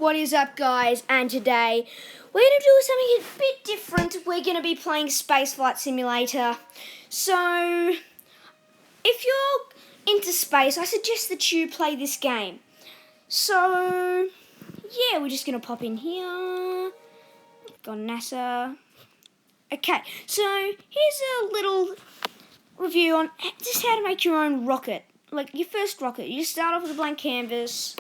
What is up, guys? And today we're going to do something a bit different. We're going to be playing Spaceflight Simulator. So, if you're into space, I suggest that you play this game. So, yeah, we're just going to pop in here. Got NASA. Okay, so here's a little review on just how to make your own rocket. Like your first rocket. You just start off with a blank canvas.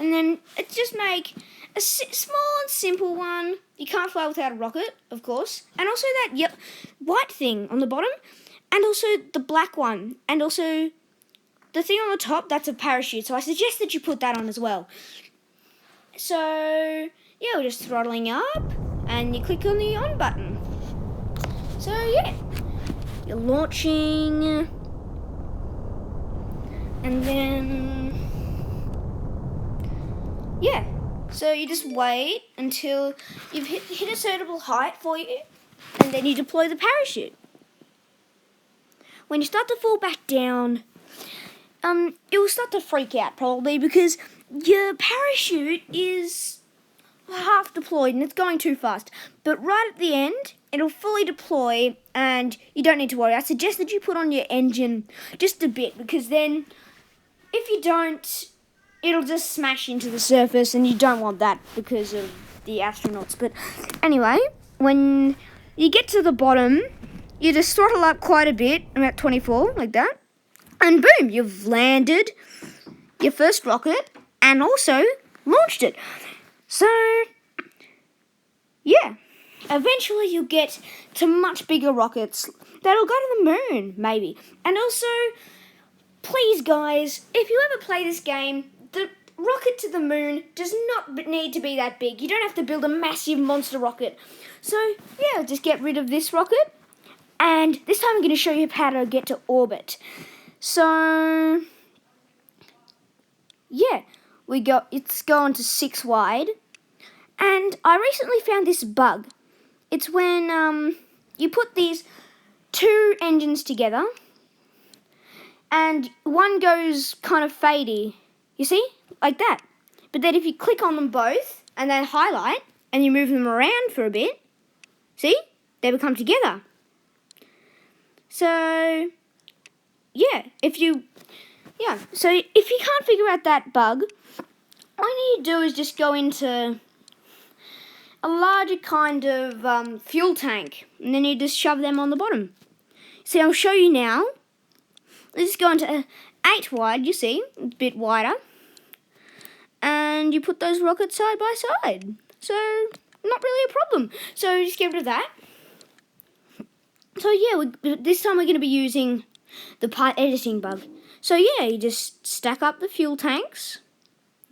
And then just make a small and simple one. You can't fly without a rocket, of course. And also that white thing on the bottom. And also the black one. And also the thing on the top, that's a parachute. So I suggest that you put that on as well. So, yeah, we're just throttling up. And you click on the on button. So, yeah. You're launching. And then... yeah, so you just wait until you've hit a suitable height for you, and then you deploy the parachute. When you start to fall back down, it will start to freak out probably because your parachute is half deployed and it's going too fast. But right at the end, it'll fully deploy and you don't need to worry. I suggest that you put on your engine just a bit because then if you don't, it'll just smash into the surface, and you don't want that because of the astronauts. But anyway, when you get to the bottom, you just throttle up quite a bit, about 24, like that. And boom, you've landed your first rocket and also launched it. So, yeah. Eventually you'll get to much bigger rockets that'll go to the moon, maybe. And also, please guys, if you ever play this game, the rocket to the moon does not need to be that big. You don't have to build a massive monster rocket. So, yeah, just get rid of this rocket. And this time I'm going to show you how to get to orbit. So, yeah, it's going to 6 wide. And I recently found this bug. It's when you put these 2 engines together. And one goes kind of fadey. You see? Like that. But then if you click on them both and then highlight and you move them around for a bit, see? They become together. So, yeah. So if you can't figure out that bug, all you need to do is just go into a larger kind of fuel tank. And then you just shove them on the bottom. See, I'll show you now. Let's go into 8 wide, you see, a bit wider. And you put those rockets side by side. So, not really a problem. So, just get rid of that. So, yeah, this time we're going to be using the part editing bug. So, yeah, you just stack up the fuel tanks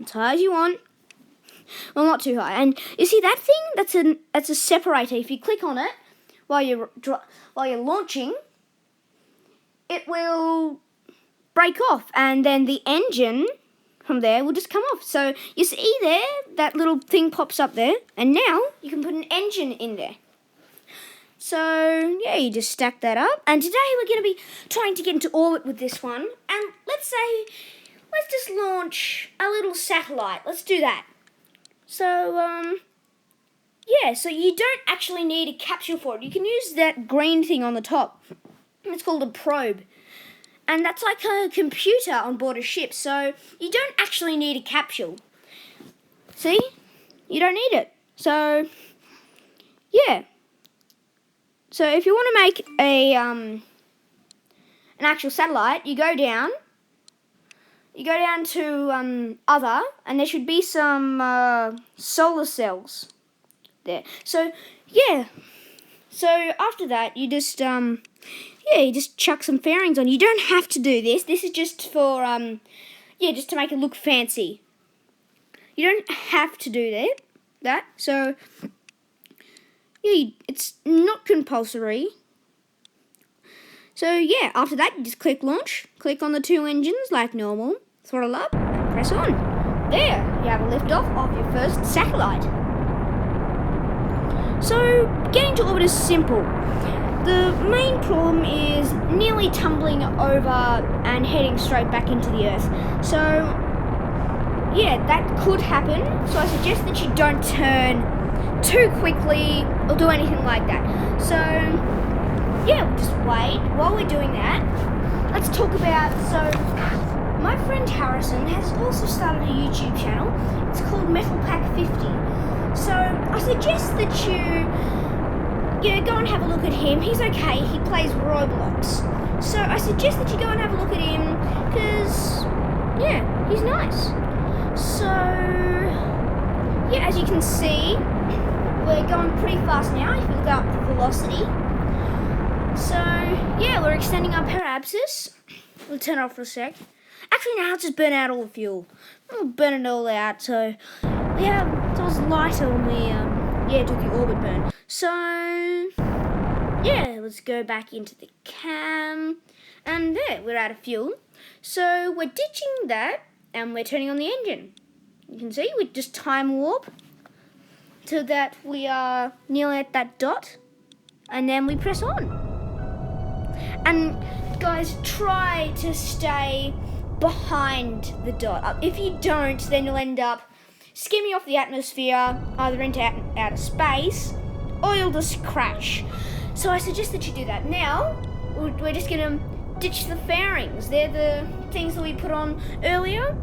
as high as you want. Well, not too high. And you see that thing? That's a separator. If you click on it while you're launching, it will break off, and then the engine from there will just come off. So you see there, that little thing pops up there, and now you can put an engine in there. So yeah, you just stack that up, and today we're going to be trying to get into orbit with this one, and let's just launch a little satellite. Let's do that. So yeah, so you don't actually need a capsule for it. You can use that green thing on the top. It's called a probe. And that's like a computer on board a ship. So you don't actually need a capsule. See? You don't need it. So, yeah. So if you want to make an actual satellite, you go down. You go down to other. And there should be some solar cells there. So, yeah. So after that, you just... you just chuck some fairings on. You don't have to do this. This is just for, just to make it look fancy. You don't have to do that. So, yeah, it's not compulsory. So, yeah, after that, you just click launch. Click on the 2 engines like normal. Throttle up and press on. There, you have a liftoff of your first satellite. So, getting to orbit is simple. The main problem is nearly tumbling over and heading straight back into the Earth. So, yeah, that could happen. So I suggest that you don't turn too quickly or do anything like that. So yeah, we'll just wait. While we're doing that, let's talk about, so my friend Harrison has also started a YouTube channel. It's called Metal Pack 50. So I suggest that you go and have a look at him. He's okay. He plays Roblox. So I suggest that you go and have a look at him because, yeah, he's nice. So, yeah, as you can see, we're going pretty fast now if you look up the velocity. So, yeah, we're extending our parabsis. We'll turn it off for a sec. Actually, now I'll just burn out all the fuel. We'll burn it all out, so, yeah, it was lighter when we, did the orbit burn. So, yeah, let's go back into the cam. And there, we're out of fuel. So, we're ditching that, and we're turning on the engine. You can see, we just time warp so that we are nearly at that dot, and then we press on. And guys, try to stay behind the dot. If you don't, then you'll end up skimming off the atmosphere, either into outer space, or you'll just crash. So I suggest that you do that. Now, we're just going to ditch the fairings. They're the things that we put on earlier,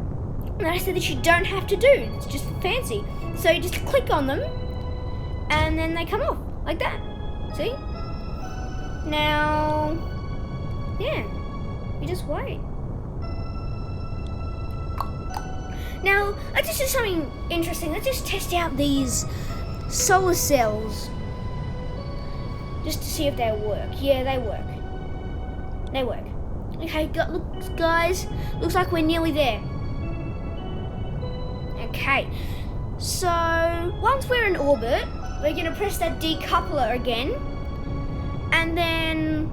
and I said that you don't have to do. It's just fancy. So you just click on them, and then they come off, like that. See? Now, yeah, you just wait. Now, let's just do something interesting. Let's just test out these solar cells. Just to see if they work. Yeah, they work. They work. Okay, look, guys. Looks like we're nearly there. Okay. So, once we're in orbit, we're going to press that decoupler again. And then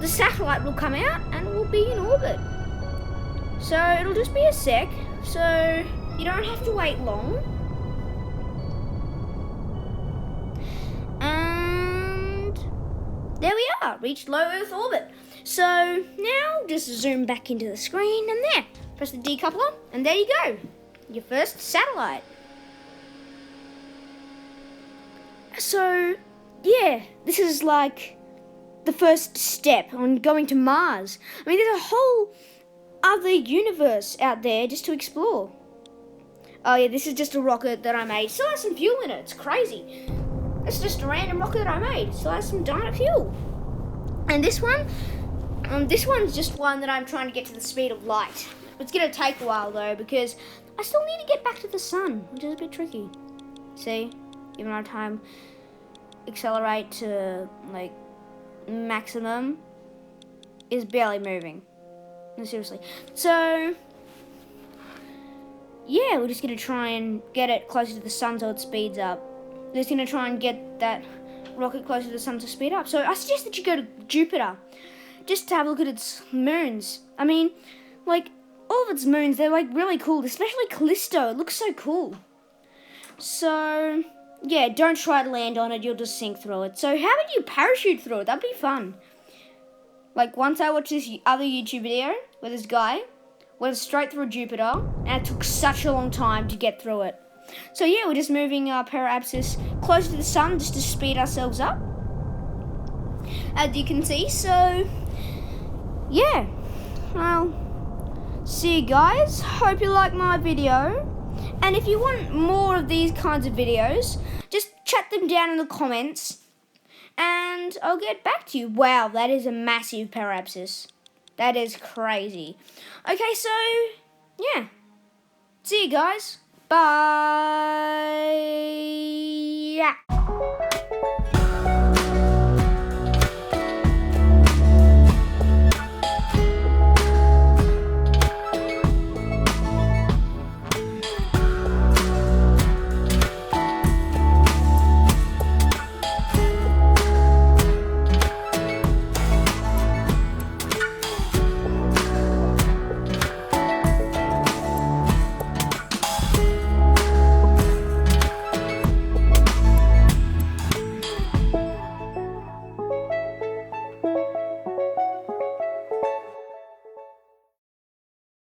the satellite will come out and we'll be in orbit. So, it'll just be a sec. So, you don't have to wait long. And there we are, reached low Earth orbit. So, now just zoom back into the screen and there. Press the decoupler and there you go. Your first satellite. So, yeah, this is like the first step on going to Mars. I mean, there's a whole other universe out there just to explore. Oh yeah, this is just a rocket that I made. Still has some fuel in it. It's crazy. It's just a random rocket that I made. Still has some dynamite fuel. And this one's just one that I'm trying to get to the speed of light. It's gonna take a while though because I still need to get back to the sun, which is a bit tricky. See, even our time accelerate to like maximum is barely moving. No, seriously. So, yeah, we're just going to try and get it closer to the sun so it speeds up. We're just going to try and get that rocket closer to the sun to speed up. So I suggest that you go to Jupiter just to have a look at its moons. I mean, like, all of its moons, they're like really cool, especially Callisto. It looks so cool. So, yeah, don't try to land on it. You'll just sink through it. So how would you parachute through it? That'd be fun. Like, once I watched this other YouTube video where this guy went straight through Jupiter, and it took such a long time to get through it. So, yeah, we're just moving our parabsis closer to the sun just to speed ourselves up, as you can see. So, yeah, well, see you guys. Hope you like my video. And if you want more of these kinds of videos, just chat them down in the comments. And I'll get back to you. Wow, that is a massive parabsis. That is crazy. Okay, so, yeah. See you guys. Bye.